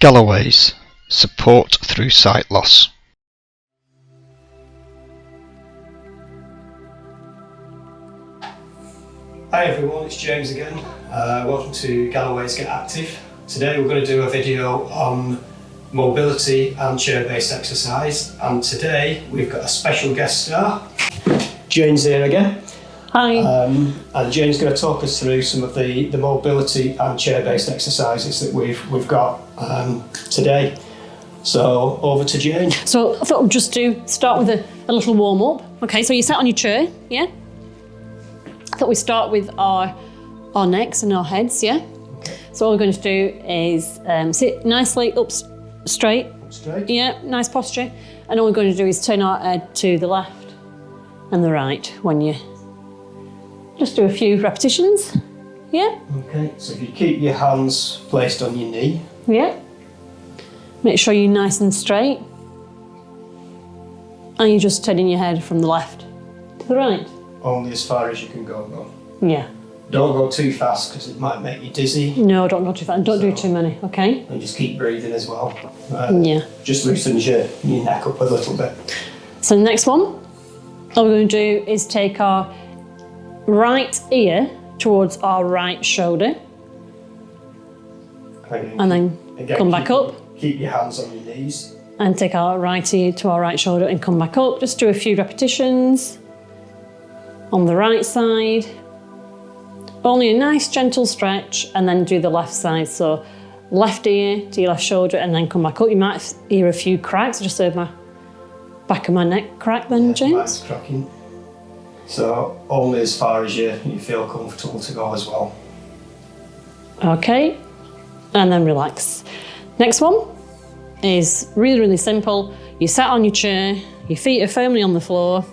Galloway's Support Through Sight Loss. Hi everyone, it's James again. Welcome to Galloway's Get Active. Today we're going to do a video on mobility and chair-based exercise, and today we've got a special guest star. Jane's here again. Hi. And Jane's going to talk us through some of the mobility and chair-based exercises that we've got today. So over to Jane. So I thought we'd just start with a little warm up. Okay, so you sat on your chair, yeah? I thought we'd start with our necks and our heads, yeah? Okay. So all we're going to do is sit nicely up straight. Straight. Yeah, nice posture. And all we're going to do is turn our head to the left and the right when you just do a few repetitions. Yeah? Okay, so if you keep your hands placed on your knee. Yeah. Make sure you're nice and straight. And you're just turning your head from the left to the right. Only as far as you can go, though. Yeah. Don't go too fast because it might make you dizzy. No, don't go too fast. Don't do too many, okay? And just keep breathing as well. Yeah. Just loosens your neck up a little bit. So the next one, all we're going to do is take our right ear towards our right shoulder. And then again, come back up. Keep your hands on your knees. And take our right ear to our right shoulder and come back up. Just do a few repetitions. On the right side. Only a nice gentle stretch, and then do the left side. So left ear to your left shoulder and then come back up. You might hear a few cracks. I just heard my back of my neck crack then, Yeah, James. mine's cracking. So only as far as you feel comfortable to go as well. Okay, and then relax. Next one is really, really simple. You sat on your chair, your feet are firmly on the floor,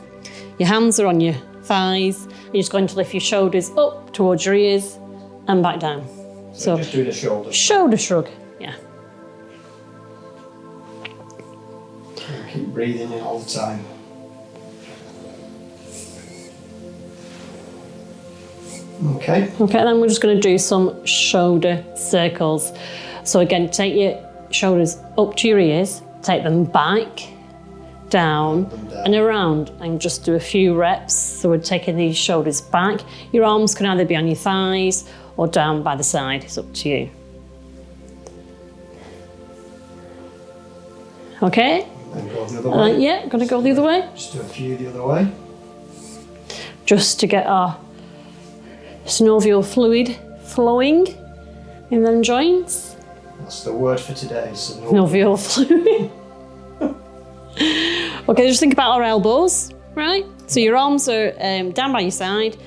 your hands are on your thighs. You're just going to lift your shoulders up towards your ears and back down. So just do the shoulders. Shoulder shrug, yeah. And keep breathing in all the time. Okay. Okay, then we're just going to do some shoulder circles. So again, take your shoulders up to your ears, take them back, down and around, and just do a few reps. So we're taking these shoulders back. Your arms can either be on your thighs or down by the side. It's up to you. Okay? And go the other way. Yeah, gonna go the other way. Just do a few the other way. Just to get our synovial fluid flowing in them joints. That's the word for today. Synovial fluid. Okay, just think about our elbows, right? So your arms are down by your side,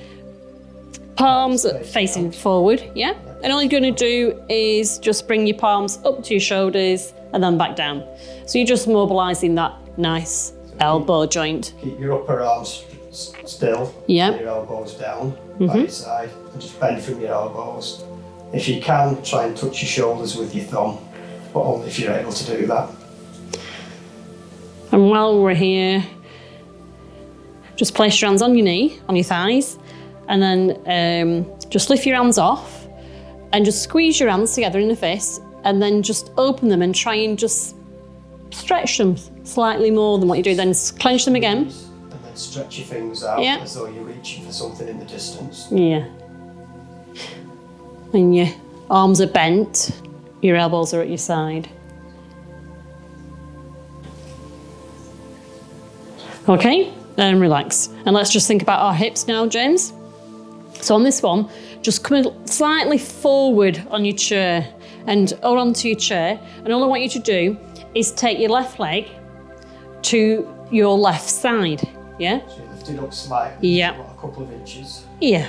palms are facing forward, yeah? And all you're going to do is just bring your palms up to your shoulders and then back down. So you're just mobilising that nice elbow joint. Keep your upper arms still, Yeah. your elbows down by your side, and just bend from your elbows. If you can, try and touch your shoulders with your thumb, but only if you're able to do that. And while we're here, just place your hands on your knee, on your thighs, and then just lift your hands off and just squeeze your hands together in a fist, and then just open them and try and just stretch them slightly more than what you do. Then clench them again. And then stretch your fingers out as though you're reaching for something in the distance. Yeah. And your arms are bent, your elbows are at your side. Okay, and relax. And let's just think about our hips now, James. So on this one, just come slightly forward on your chair and hold onto your chair. And all I want you to do is take your left leg to your left side, yeah? So you lift it up slightly, Yeah. a couple of inches. Yeah.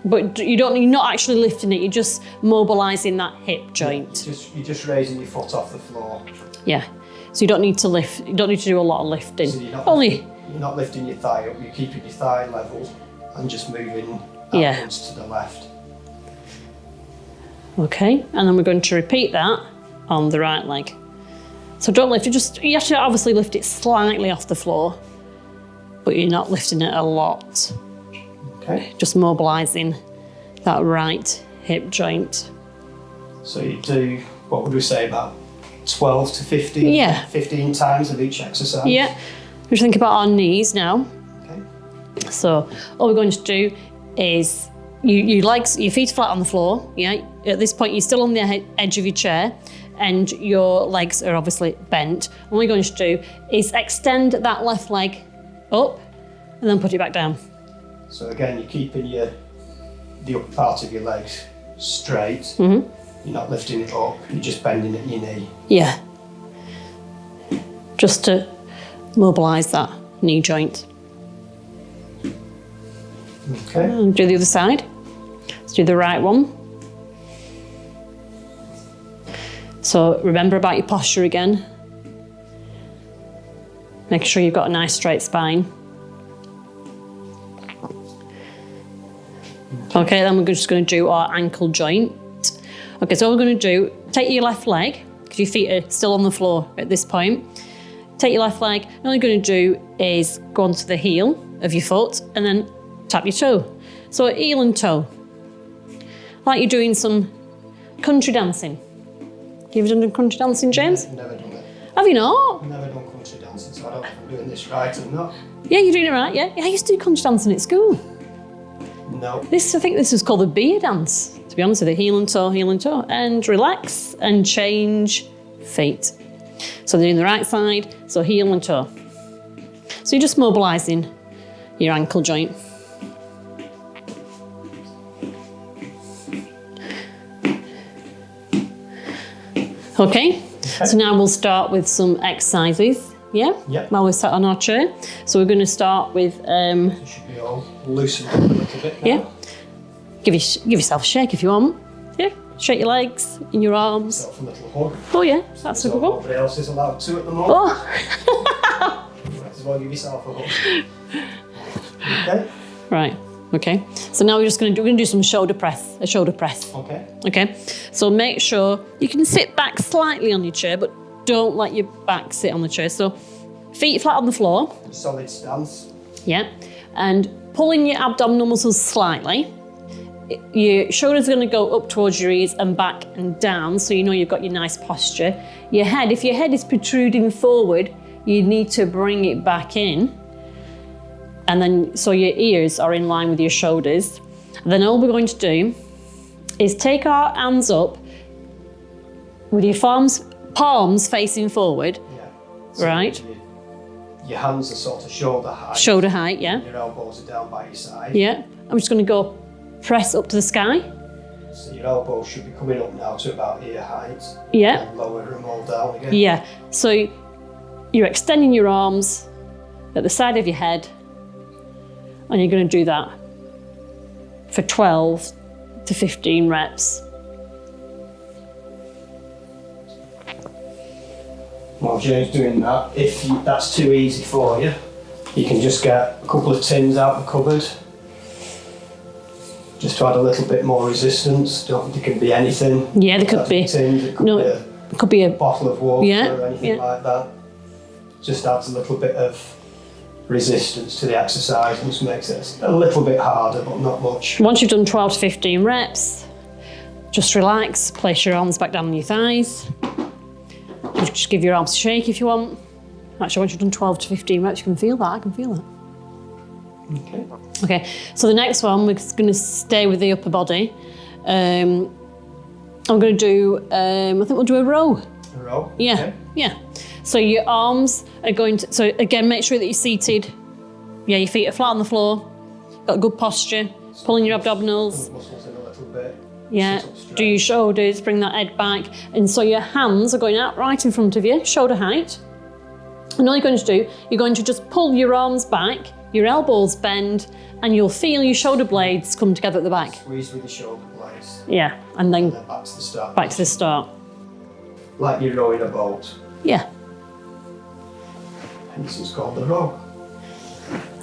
But you're not actually lifting it, you're just mobilising that hip joint. You're just raising your foot off the floor. Yeah. So you don't need to lift, you don't need to do a lot of lifting. So Only. You're not lifting your thigh up, you're keeping your thigh level and just moving Yeah. outwards to the left. Okay, and then we're going to repeat that on the right leg. So don't lift it, you have to obviously lift it slightly off the floor, but you're not lifting it a lot. Okay. Just mobilising that right hip joint. So you do what would we say, about 12 to 15, Yeah. 15 times of each exercise? Yeah. We should think about our knees now. Okay. So all we're going to do is your feet are flat on the floor. Yeah. At this point, you're still on the edge of your chair, and your legs are obviously bent. What we're going to do is extend that left leg up, and then put it back down. So again, you're keeping the upper part of your legs straight. Mm-hmm. You're not lifting it up. You're just bending at your knee. Yeah. Just to mobilise that knee joint. Okay. And do the other side. Let's do the right one. So remember about your posture again. Make sure you've got a nice straight spine. Okay, then we're just going to do our ankle joint. Okay, so what we're going to do, take your left leg, because your feet are still on the floor at this point. Take your left leg, and all you're going to do is go onto the heel of your foot and then tap your toe. So heel and toe. Like you're doing some country dancing. You ever done country dancing, James? I've never done it. Have you not? I've never done country dancing, so I don't know if I'm doing this right or not. Yeah, you're doing it right, yeah? I used to do country dancing at school. No. I think this is called the beer dance, to be honest with you. Heel and toe, and relax and change feet. So they're doing the right side, so heel and toe. So you're just mobilising your ankle joint. Okay, so now we'll start with some exercises, yeah? Yeah. While we're sat on our chair. So we're going to start with, You should be all loosened up a little bit now. yeah, give yourself a shake if you want. Yeah, shake your legs and your arms. Yourself a little hug. Oh yeah, that's a So good one. nobody else is allowed to at the moment. Oh, Might as well give yourself a hug. Okay. right, okay. So now we're going to do some shoulder press, a shoulder press. Okay. Okay, so make sure you can sit back slightly on your chair, but don't let your back sit on the chair. So feet flat on the floor, Solid stance. yeah, and pulling your abdominal muscles slightly. Your shoulders are going to go up towards your ears and back and down, so you know you've got your nice posture. Your head, if your head is protruding forward, you need to bring it back in. And then, so your ears are in line with your shoulders. And then all we're going to do is take our hands up with your palms facing forward, Yeah. So right? Your hands are sort of shoulder height. Shoulder height, yeah. Your elbows are down by your side. Yeah. I'm just going to go press up to the sky. So your elbows should be coming up now to about ear height. Yeah. And lower them all down again. Yeah. So you're extending your arms at the side of your head, and you're going to do that for 12 to 15 reps. While James doing that, if that's too easy for you, you can just get a couple of tins out of the cupboard, just to add a little bit more resistance. It can be anything. Yeah, there could be. Tins, it could No, be it could be a a. bottle of water Yeah, or anything yeah. like that. Just adds a little bit of resistance to the exercise and just makes it a little bit harder, but not much. Once you've done 12 to 15 reps, just relax, place your arms back down on your thighs. Just give your arms a shake if you want. Actually, once you've done 12 to 15 reps, you can feel that. I can feel that. Okay. Okay, so the next one, we're going to stay with the upper body. I'm going to do, I think we'll do a row. A row. Yeah, Okay. yeah. So your arms are going to, so again, make sure that you're seated. Yeah, your feet are flat on the floor. Got a good posture. Pulling your abdominals. Muscles in a little bit. Yeah, Sit up straight. do your shoulders, bring that head back. And so your hands are going out right in front of you, shoulder height. And all you're going to do, you're going to just pull your arms back, your elbows bend, and you'll feel your shoulder blades come together at the back. Squeeze with your shoulder blades. Yeah, and then And then back to the start. back to the start. Like you're rowing a boat. Yeah. Hence it's called the row.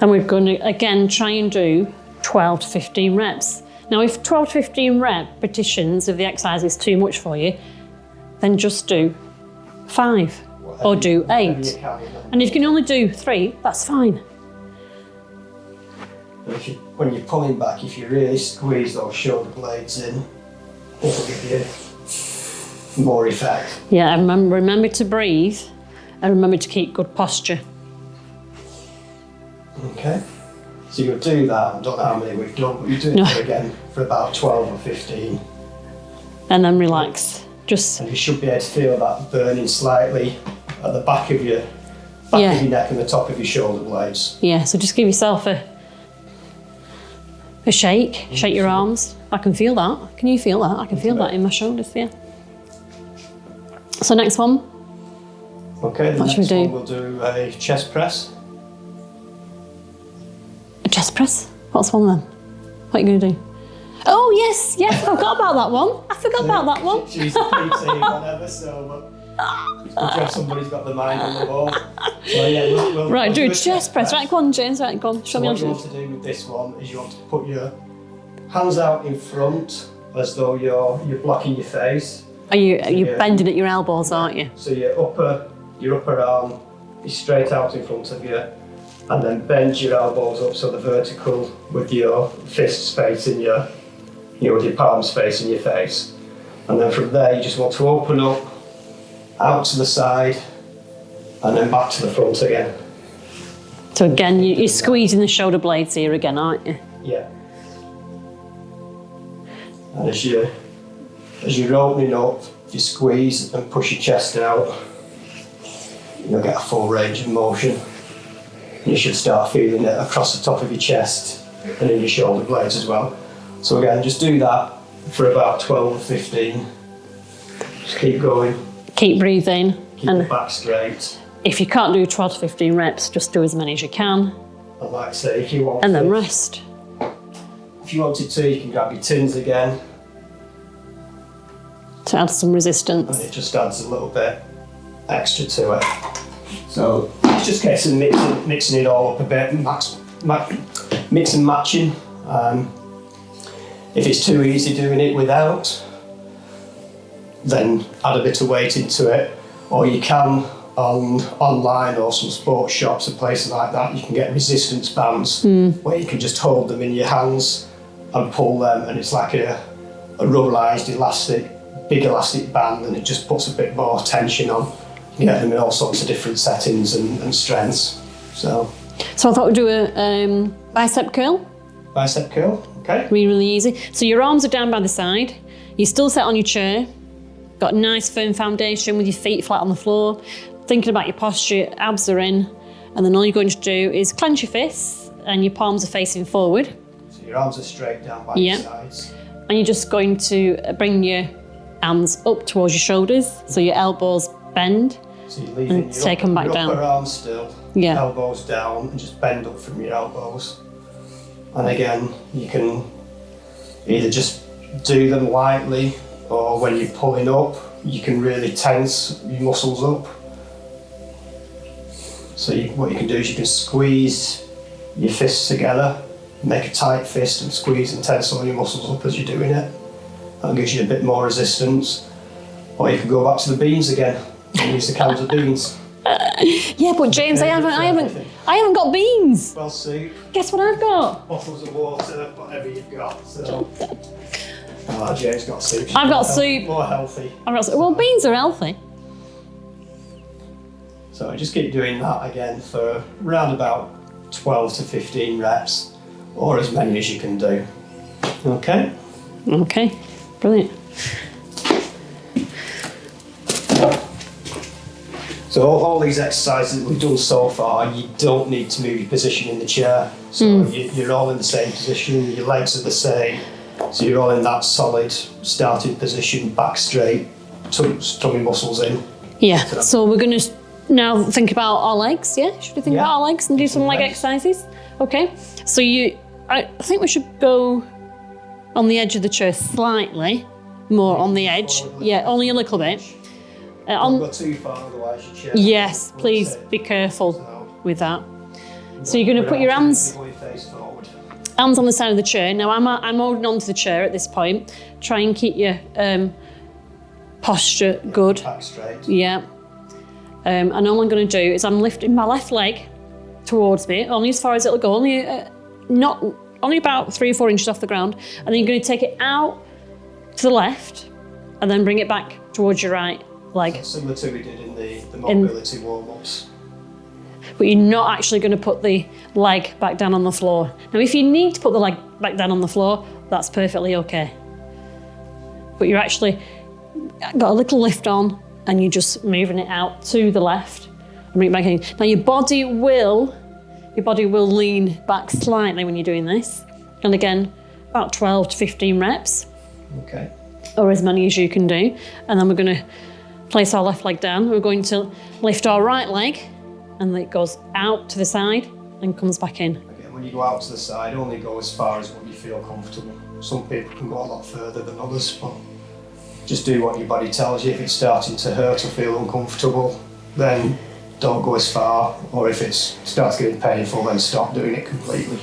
And we're going to, again, try and do 12 to 15 reps. Now, if 12 to 15 repetitions of the exercise is too much for you, then just do 5 or do 8. And if you can only do 3, that's fine. When you're pulling back, if you really squeeze those shoulder blades in, it'll give you more effect. Yeah, and remember to breathe and remember to keep good posture. Okay. So you'll do that, I don't know how many we've done, but you do it again for about 12 or 15. And then relax. Just And you should be able to feel that burning slightly at the back of your neck and the top of your shoulder blades. yeah, so just give yourself a shake. Shake your arms. I can feel that. Can you feel that? I can feel that in my shoulders, yeah. So next one. Okay, the What should we next do? one we'll do a chest press. A chest press? What's one then? What are you going to do? Oh, yes, I forgot about that one. I forgot about that one. She's a PT, whatever, so it's good job somebody's got the mind on the ball. So yeah, we'll Right, do a a chest press. Right, go on, James. Right, go on. Show So me how what to you do want to do with this one is you want to put your hands out in front as though you're blocking your face. You're bending at your elbows, aren't you? So your upper arm is straight out in front of you, and then bend your elbows up so they're vertical with your fists facing with your palms facing your face. And then from there you just want to open up, out to the side, and then back to the front again. So again, you're squeezing the shoulder blades here again, aren't you? Yeah. And as you're opening up, you squeeze and push your chest out, you'll get a full range of motion. And you should start feeling it across the top of your chest and in your shoulder blades as well. So again, just do that for about 12 or 15. Just keep going, Keep breathing. keep And the back straight. if you can't do 12 to 15 reps, just do as many as you can. And like I say, if you want And then to, rest. if you wanted to, you can grab your tins again, To add some and resistance. it just adds a little bit extra to it. So it's just a case of mixing it all up a bit, mix and matching. If it's too easy doing it without, then add a bit of weight into it. Or you can online or some sports shops and places like that, you can get resistance bands where you can just hold them in your hands and pull them, and it's like a rubberized big elastic band, and it just puts a bit more tension on. You get them in all sorts of different settings and strengths. So So I thought we'd do a bicep curl. bicep curl, okay? Really easy. So your arms are down by the side. You're still sat on your chair. Got a nice firm foundation with your feet flat on the floor. Thinking about your posture, abs are in. And then all you're going to do is clench your fists and your palms are facing forward. So your arms are straight down by your sides. And you're just going to bring your hands up towards your shoulders. So your elbows bend. So you're leaving And take them back your down. upper arms still, Yeah. elbows down, and just bend up from your elbows. And again, you can either just do them lightly, or when you're pulling up, you can really tense your muscles up. So what you can do is you can squeeze your fists together, make a tight fist, and squeeze and tense all your muscles up as you're doing it. That gives you a bit more resistance. Or you can go back to the beans again and use the cans of beans. Yeah, but James, I haven't got beans. Well, soup, Guess what I've got? bottles of water, whatever you've got. So, James got soup. I've got soup. More healthy. Well, beans are healthy. So just keep doing that again for around about 12 to 15 reps, or as many as you can do. Okay. Okay, brilliant. So all these exercises that we've done so far, you don't need to move your position in the chair. So you're all in the same position, your legs are the same. So you're all in that solid starting position, back straight, tummy muscles in. Yeah, so we're going to now think about our legs, yeah? Should we think Yeah. about our legs and do some leg Legs. exercises? Okay, so I think we should go on the edge of the chair slightly, more on the edge. Forward a little Yeah, bit. only a little bit. Don't go too far, otherwise your chair. Yes, will please sit. be careful So, with that. So you're going to put your hands face forward. on the side of the chair. Now I'm holding onto the chair at this point. Try and keep your posture good. Back straight. Yeah. And all I'm going to do is I'm lifting my left leg towards me, only as far as it'll go, only about 3 or 4 inches off the ground. And then you're going to take it out to the left and then bring it back towards your right leg. Similar to we did in the mobility warm-ups. But you're not actually going to put the leg back down on the floor. Now, if you need to put the leg back down on the floor, that's perfectly okay. But you're actually got a little lift on and you're just moving it out to the left and bring it back in. Now, your body will lean back slightly when you're doing this. And again, about 12 to 15 reps. Okay. Or as many as you can do. And then we're going to place our left leg down. We're going to lift our right leg, and it goes out to the side and comes back in. Again, when you go out to the side, only go as far as what you feel comfortable. Some people can go a lot further than others, but just do what your body tells you. If it's starting to hurt or feel uncomfortable, then don't go as far. Or if it starts getting painful, then stop doing it completely.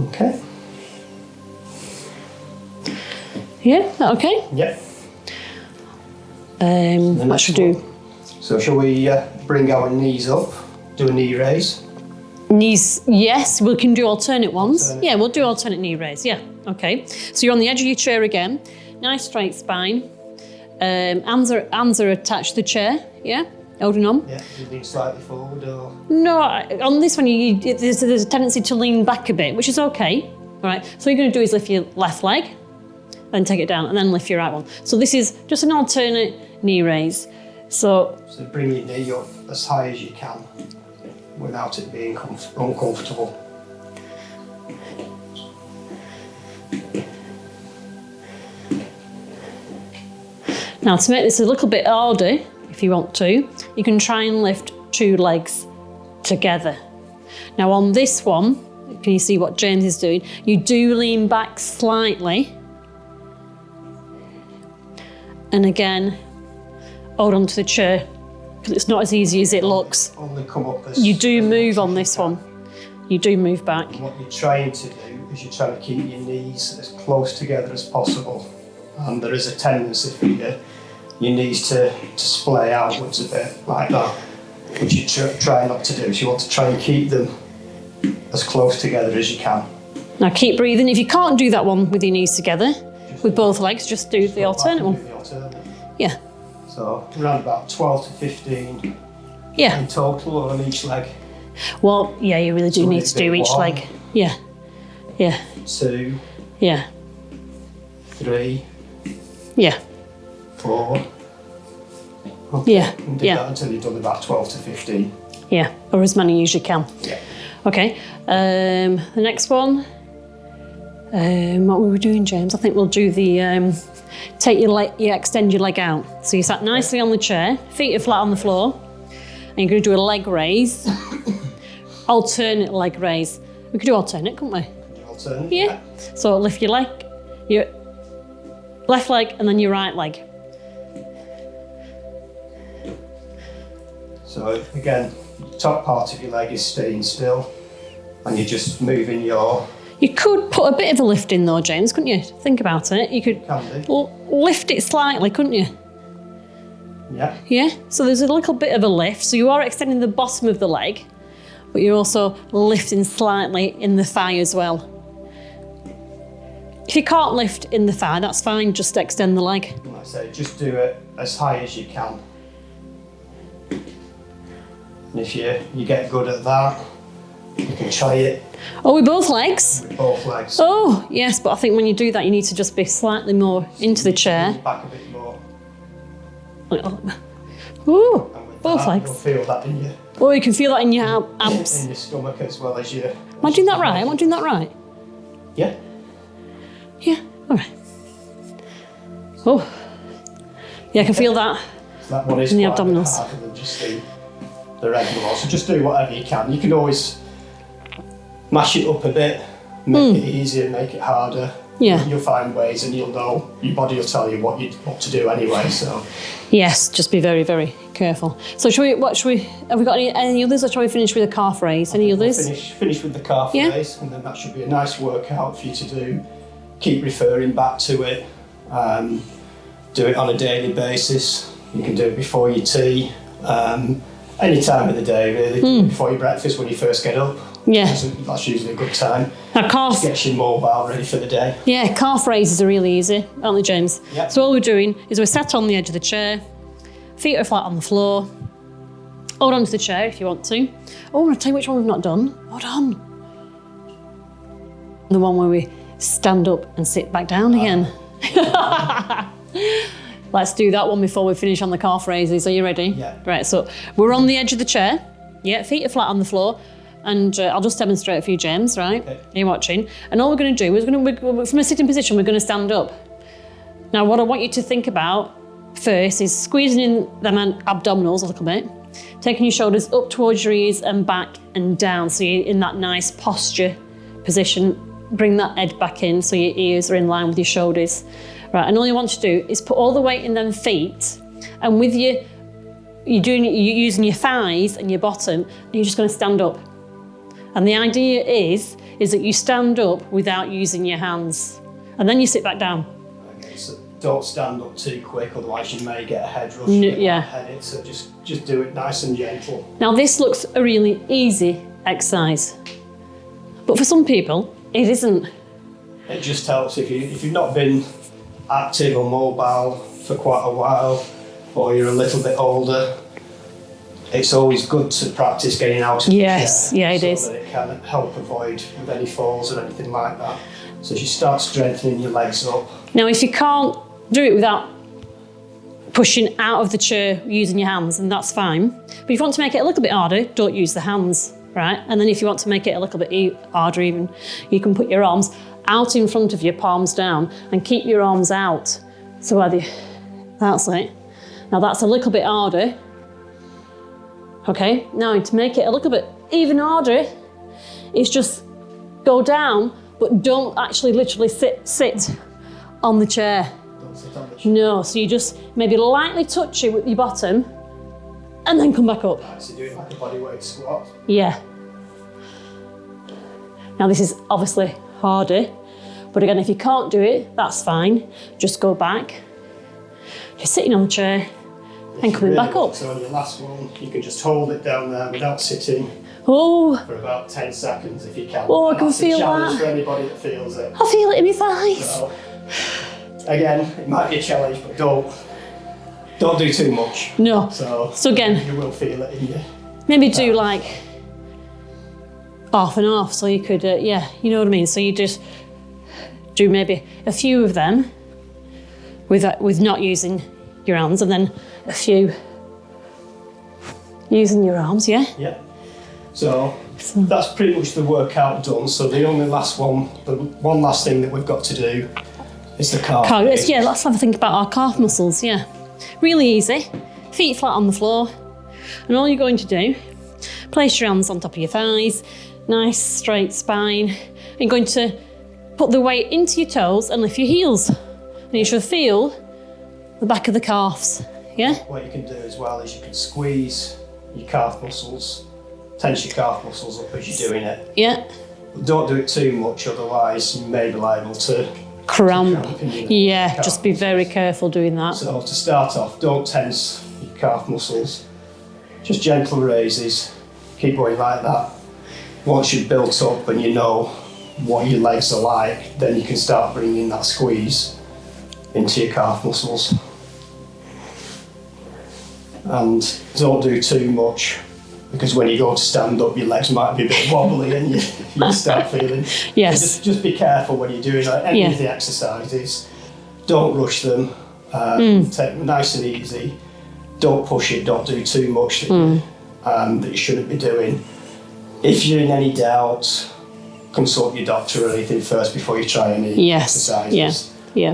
Okay. Yeah, that okay? Yep. What should we do? So shall we bring our knees up, do a knee raise? Knees, yes, we can do alternate ones. Alternate. Yeah, we'll do alternate knee raise, yeah, okay. So you're on the edge of your chair again, nice straight spine. Hands are attached to the chair, yeah, holding on. Yeah, you lean slightly forward or... No, on this one, there's a tendency to lean back a bit, which is okay. All right, so what you're going to do is lift your left leg, then take it down, and then lift your right one. So this is just an alternate knee raise. So bring your knee up as high as you can without it being uncomfortable. Now, to make this a little bit harder, if you want to, you can try and lift two legs together. Now on this one, can you see what James is doing? You do lean back slightly. And again, hold on to the chair, because it's not as easy as it looks. Only come up as... You do move on this one. You do move back. And what you're trying to do is you're trying to keep your knees as close together as possible. And there is a tendency for your knees to splay outwards a bit like that, which you try not to do. So you want to try and keep them as close together as you can. Now keep breathing. If you can't do that one with your knees together, with both legs, just do the alternate one. Yeah. So around about 12 to 15 Yeah. in total on each leg. Well, yeah, you really do need to do each leg. Yeah. Yeah. 2, Yeah. 3, Yeah. 4. Okay. Yeah. And do Yeah. that until you've done about 12 to 15. Yeah. Or as many as you can. Yeah. Okay. The next one. What were we doing, James? I think we'll do the take your leg, you extend your leg out. So you sat nicely on the chair, feet are flat on the floor, and you're going to do a leg raise, alternate leg raise. We could do alternate, couldn't we? Alternate. Yeah. So lift your leg, your left leg, and then your right leg. So again, the top part of your leg is staying still, and you're just moving your... You could put a bit of a lift in though, James, couldn't you? Think about it. You could lift it slightly, couldn't you? Yeah. Yeah, so there's a little bit of a lift. So you are extending the bottom of the leg, but you're also lifting slightly in the thigh as well. If you can't lift in the thigh, that's fine, just extend the leg. Like I say, just do it as high as you can. And if you get good at that, you can try it Oh, with both legs? with both legs. Oh, yes, but I think when you do that, you need to just be slightly more into the chair. Back a bit more. Ooh, And with both that, legs. you'll feel that in your, Oh, you can feel that in your abs. in your stomach as well as your... Am I doing that right? Am I doing that right? Yeah. Yeah, all right. Oh, yeah, I can feel that. So that one is In the quite a bit abdominals. harder than just the regular one. So just do whatever you can. You can always mash it up a bit, make it easier, make it harder. Yeah. You'll find ways, and you'll know, your body will tell you what to do anyway, so. Yes, just be very, very careful. So have we got any others, or shall we finish with a calf raise? Any others? Finish with the calf Yeah. raise, and then that should be a nice workout for you to do. Keep referring back to it. Do it on a daily basis. You can do it before your tea, any time of the day really, before your breakfast when you first get up. Yeah. That's usually a good time. Now calf, Gets you mobile, ready for the day. yeah, calf raises are really easy, aren't they, James? Yeah. So all we're doing is we're sat on the edge of the chair, feet are flat on the floor. Hold on to the chair if you want to. Oh, I'll tell you which one we've not done. Hold on. The one where we stand up and sit back down again. Let's do that one before we finish on the calf raises. Are you ready? Yeah. Right, so we're on the edge of the chair. Yeah, feet are flat on the floor. And I'll just demonstrate for you, James, right? Okay. Are you watching? And all we're going to do is from a sitting position, we're going to stand up. Now, what I want you to think about first is squeezing in them abdominals a little bit, taking your shoulders up towards your ears and back and down, so you're in that nice posture position. Bring that head back in so your ears are in line with your shoulders. Right, and all you want to do is put all the weight in them feet, and with you're using your thighs and your bottom, and you're just going to stand up. And the idea is that you stand up without using your hands, and then you sit back down. Okay, so don't stand up too quick, otherwise you may get a head rush. Yeah. Headed, so just do it nice and gentle. Now this looks a really easy exercise, but for some people it isn't. It just helps if you've not been active or mobile for quite a while, or you're a little bit older. It's always good to practice getting out of Yes, the chair, yeah, it so is. that it can help avoid with any falls or anything like that. So as you start strengthening your legs up. Now if you can't do it without pushing out of the chair using your hands, then that's fine. But if you want to make it a little bit harder, don't use the hands, right? And then if you want to make it a little bit harder even, you can put your arms out in front of you, palms down, and keep your arms out. So that's it. Now that's a little bit harder. Okay, now to make it a little bit even harder, it's just go down, but don't actually literally sit on the chair. Don't sit on the chair. No, so you just maybe lightly touch it with your bottom and then come back up. So do it like a bodyweight squat. Yeah. Now this is obviously harder, but again, if you can't do it, that's fine. Just go back. You're sitting on the chair and coming back up. So on your last one, you can just hold it down there without sitting Oh, for about 10 seconds if you can. Oh, I And can that's feel a challenge that. for anybody that feels it. I feel it in my thighs. So, again, it might be a challenge, but don't do too much. No. So again, you will feel it in you. maybe do like half and half, so you could, yeah, you know what I mean? So you just do maybe a few of them with not using your hands, and then a few using your arms, yeah? Yeah. So that's pretty much the workout done. So the only last one, the one last thing that we've got to do is the calf. Yeah, let's have a think about our calf muscles, yeah. Really easy, feet flat on the floor, and all you're going to do, place your hands on top of your thighs, nice straight spine, and you're going to put the weight into your toes and lift your heels. And you should feel the back of the calves, yeah? What you can do as well is you can squeeze your calf muscles, tense your calf muscles up as you're doing it. Yeah. But don't do it too much, otherwise you may be liable to Cramp. in your Yeah, calf just be very careful doing that. So to start off, don't tense your calf muscles. Just gentle raises. Keep going like that. Once you've built up and you know what your legs are like, then you can start bringing that squeeze into your calf muscles. And don't do too much, because when you go to stand up, your legs might be a bit wobbly and you start feeling. Yes. So just be careful when you're doing any Yeah. of the exercises. Don't rush them. Take them nice and easy. Don't push it. Don't do too much that you shouldn't be doing. If you're in any doubt, consult your doctor or anything first before you try any exercises. Yeah.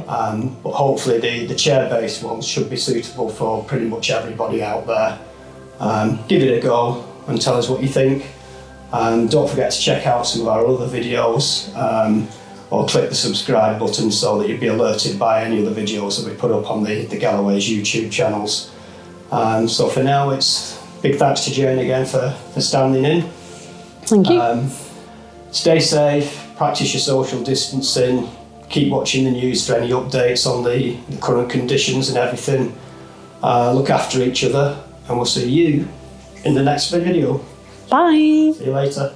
But hopefully the chair-based ones should be suitable for pretty much everybody out there. Give it a go and tell us what you think. And don't forget to check out some of our other videos, or click the subscribe button so that you'll be alerted by any of the videos that we put up on the Galloway's YouTube channels. So for now, it's big thanks to Jane again for standing in. Thank you. Stay safe, practice your social distancing, keep watching the news for any updates on the current conditions and everything. Look after each other, and we'll see you in the next video. Bye. See you later.